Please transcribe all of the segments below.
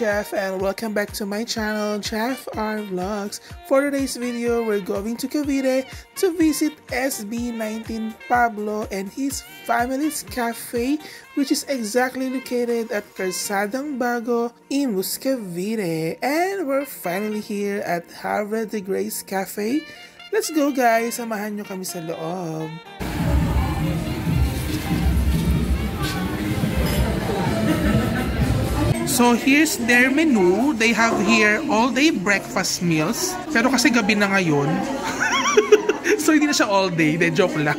Jeff and welcome back to my channel, Jeff R Vlogs. For today's video, we're going to Cavite to visit SB19 Pablo and his family's cafe, which is exactly located at Calzadang Bago, Imus, Cavite. And we're finally here at Havre de Grace Cafe. Let's go guys, samahan nyo kami sa loob. So here's their menu. They have here all-day breakfast meals. Pero kasi gabi na ngayon. So hindi na siya all day. De, joke lang.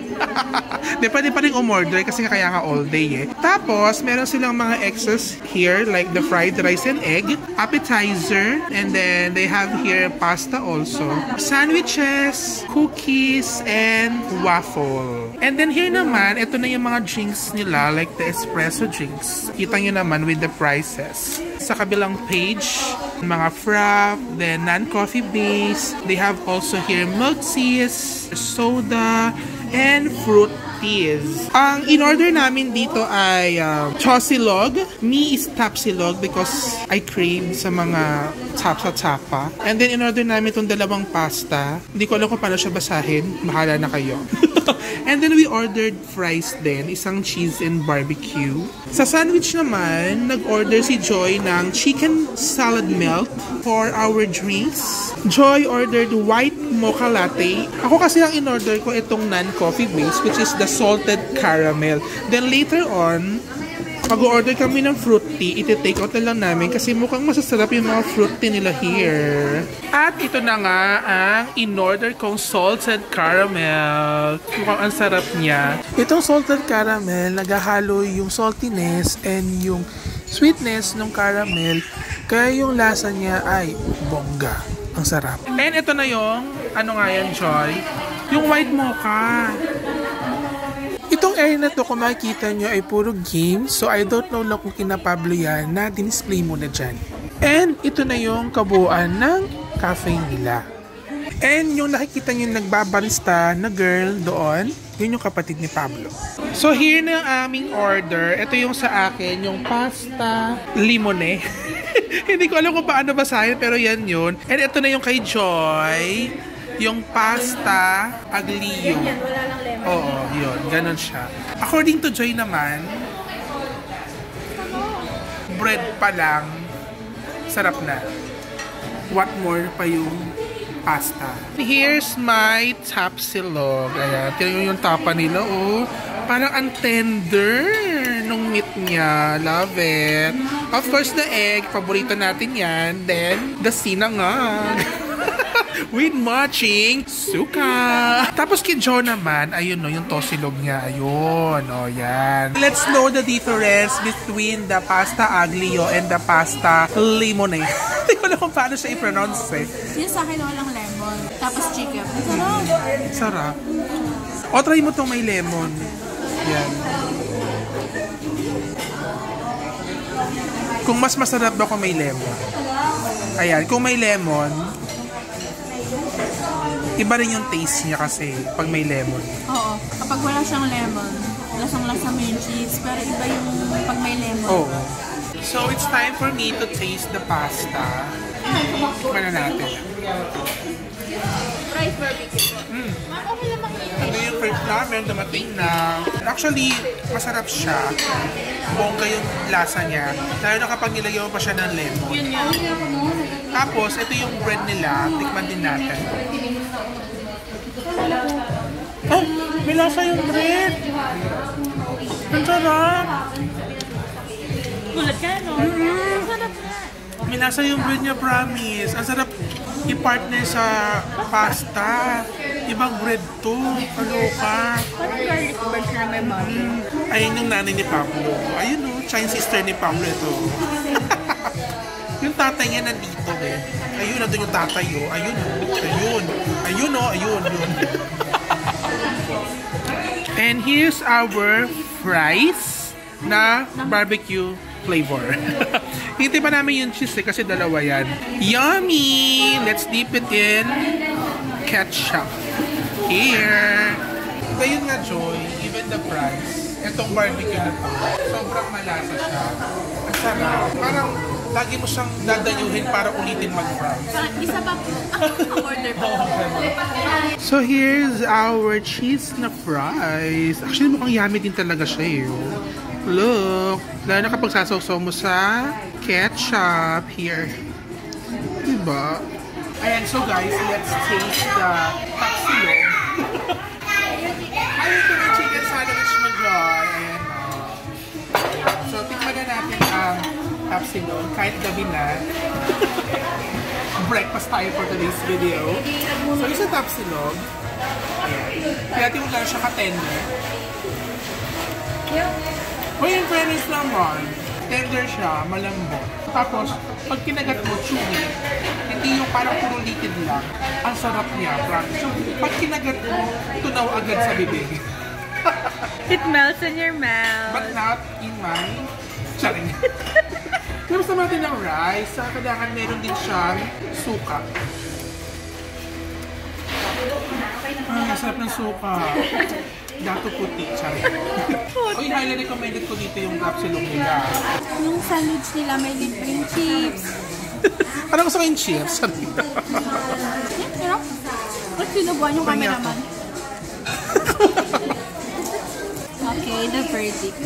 De, pwede pa rin umorder kasi kaya nga all day eh. Tapos, meron silang mga extras here like the fried rice and egg, appetizer, and then they have here pasta also. Sandwiches, cookies, and waffle. And then here naman, ito na yung mga drinks nila like the espresso drinks. Kita nyo naman with the prices. Sa kabilang page, mga frap, then non-coffee base. They have also here milk teas, soda, and fruit teas. Ang in-order namin dito ay chosilog. Me is tapsilog because I crave sa mga tapa. And then in-order namin itong dalawang pasta. Hindi ko alam kung paano siya basahin. Bahala na kayo. And then we ordered fries din, isang cheese and barbecue. Sa sandwich naman, nag-order si Joy ng chicken salad melt for our drinks. Joy ordered white mocha latte. Ako kasi ang in-order ko itong non-coffee base, which is the salted caramel. Then later on, mag-order kami ng fruit tea, iti-take out na lang namin kasi mukhang masasarap yung mga fruit tea nila here. At ito na nga ang in-order kong salted caramel. Mukhang ang sarap niya. Itong salted caramel, naghahalo yung saltiness and yung sweetness ng caramel. Kaya yung lasa niya ay bongga. Ang sarap. And ito na yung, ano nga yan, Joy? Yung white mocha. Itong area na to, kung makikita nyo, ay puro games. So, I don't know lang kung kina Pablo yan na dinisplay mo na dyan. And ito na yung kabuuan ng cafe nila. And yung nakikita nyo nagbabarista na girl doon, yun yung kapatid ni Pablo. So, here na ang aming order. Ito yung sa akin, yung pasta limone. Hindi ko alam kung paano basahin, pero yan yun. And ito na yung kay Joy. Yung pasta aglio. Oo, yun. Ganon siya. According to Joy naman, bread pa lang, sarap na. What more pa yung pasta. Here's my tapsilog. Ayan, tingnan yung tapa nila. Oh, parang ang tender nung meat niya. Love it. Of course, the egg. Paborito natin yan. Then, the sinangag. With matching suka. Tapos kay Joe naman, ayun no, yung tosilog niya. Ayun, o yan. Let's know the difference between the pasta aglio and the pasta limone. Hindi ko alam kung paano siya i-pronounce eh. Yung sa akin walang lemon. Tapos chicken. Sarap. Sarap. O, try mo tong may lemon. Yan. Kung mas masarap ba kung may lemon? Ayan, kung may lemon, iba rin yung taste niya kasi pag may lemon. Oo. Kapag wala siyang lemon, lasang-lasa mo yung cheese. Pero iba yung pag may lemon. Oo. So, it's time for me to taste the pasta. Tikman na natin. Rice barbecue. Okay naman yun. Ano yung first namin, dumating na. Actually, masarap siya. Bongga yung lasa niya. Lalo na kapag nilagyan mo pa siya ng lemon. Yun yun. Tapos, ito yung bread nila. Tikman din natin. Oh, may lasa yung bread. Ang sarap. Gulat ka, no? Ang sarap na. May lasa yung bread niya, promise. Ang sarap i-partner sa pasta. Ibang bread to. Kaloka. Parang garlic bread na may butter. Ayun yung nanay ni Pablo. Ayun o, Chinese sister ni Pablo ito. Yung tatay niya nandito eh. Ayun, nandun yung tatay o. Ayun o. Ayun. Ayun o. Ayun. And here's our fries na barbecue flavor. Hintay pa namin yung cheese eh, kasi dalawa yan. Yummy! Let's dip it in ketchup. Here. Ayun nga, Joy. Even the fries. Itong barbecue na to. Sobrang malasa siya. Ang sarap. Parang lagi mo siyang dadayuhin para ulitin mag-fries. Isa pa po. Order pa. So here's our cheese na fries. Actually mukhang yummy din talaga siya eh. Look, dahil nakapagsasaw-saw mo sa ketchup here. Diba? Ayan, so guys, let's taste the tapsilog. Ayun ito yung chicken sandwich mo, Joy. Ayan. So, tikman na natin ang tapsilog kahit gabi na. Breakfast tayo for today's video. So, yung sa tapsilog, ayan. Kaya mo lang siya ka-tender. O yung fairness naman, tender siya, malambot. Tapos, pag kinagat mo, chewy. Hindi yung parang puro litid lang. Ang sarap niya, promise. So, pag kinagat mo, tunaw agad sa bibig. It melts in your mouth. But not in my... Charing. Pero sa natin ng rice, kailangan meron din siyang suka. Sarap ng suka. Dato puti, charing. Uy, highly recommended ko dito yung tapsilog nila. Yung sandwich nila may libreng chips. Parang gusto ko yung chips. Pero, ba't sinubuan yung cameraman? Okay, the verdict.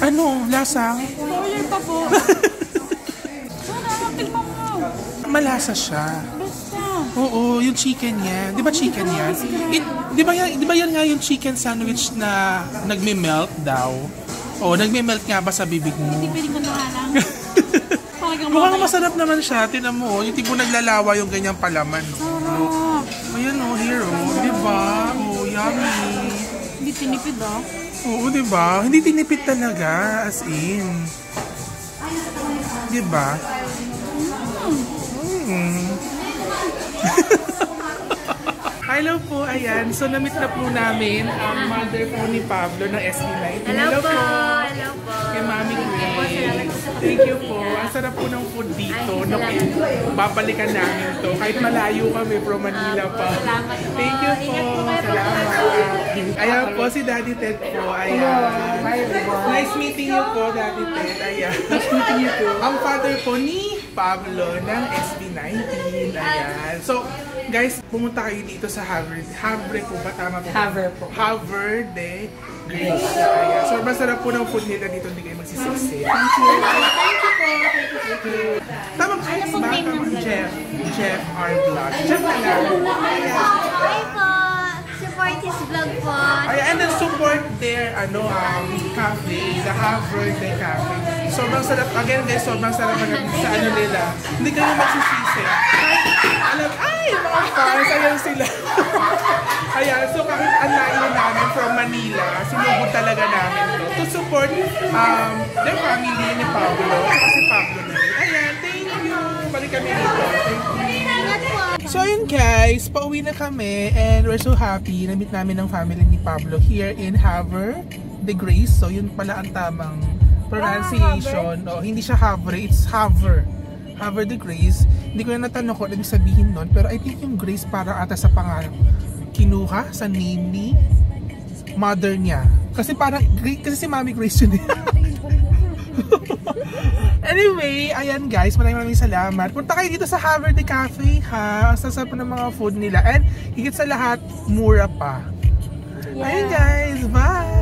Ano? Lasang? Order pa po. Tignan mo. Malasa siya. Basta. Oo, yung chicken niya. Di ba chicken yan? Di ba yan nga yung chicken sandwich na nagme-melt daw? Oo, nagme-melt nga ba sa bibig mo? Hindi pwedeng mandahalang. Mukhang masarap naman siya. Tinan mo, yung tipo naglalawa yung ganyang palaman. Sarap. Ayan o, here o. Di ba? Oh, yummy. Hindi tinipid ah. Oo, di ba? Hindi tinipid talaga. As in. Di ba? Hello po, ayan. So, na-meet na po namin ang mother po ni Pablo ng SB19. Hello po. Hello po. Kay Mami Grace. Thank you po. Ang sarap po ng food dito. Babalikan namin to. Kahit malayo kami from Manila pa. Salamat po. Thank you po. Salamat. Ayan po si Daddy Ted po. Ayan. Nice meeting you po, Daddy Ted. Ayan. Nice meeting you po. Ang father po ni Pablo ng SB19. Ayan. So, guys, pumunta kayo dito sa Havre po ba? Tama po? Havre po. Havre de Grace. Ayan. So, masarap po ng food nila dito. Hindi kayo magsisisi. Thank you. Thank you. Tama po. Jeff R. Vlog. Jeff na lang. Hi po! Support his vlog po. Ayan, and then support their cafe, the Havre de Cafe. Sobrang sarap. Again guys, sobrang sarap sa nila. Hindi kayo magsisisi. Mga fans, ayan sila. Ayan, so kahit ang layo namin from Manila, sinubod talaga namin to support their family ni Pablo. Kasi Pablo na rin. Ayan, thank you. Balik kami dito. Ingat po. So ayun guys, pauwi na kami and we're so happy. Na-meet namin ang family ni Pablo here in Havre de Grace. So yun pala ang tamang pronunciation. Hindi siya Havre, it's Havre. Havre de Grace. Hindi ko na natanong kung ano ibig sabihin nun, pero I think yung Grace para ata sa pangalan kinuha sa name ni mother niya. Kasi parang, kasi si Mami Grace yun eh. Anyway, ayan guys, maraming salamat. Punta kayo dito sa Havre de Cafe ha. Ang sasarap ng mga food nila. And higit sa lahat, mura pa. Ayun guys, bye!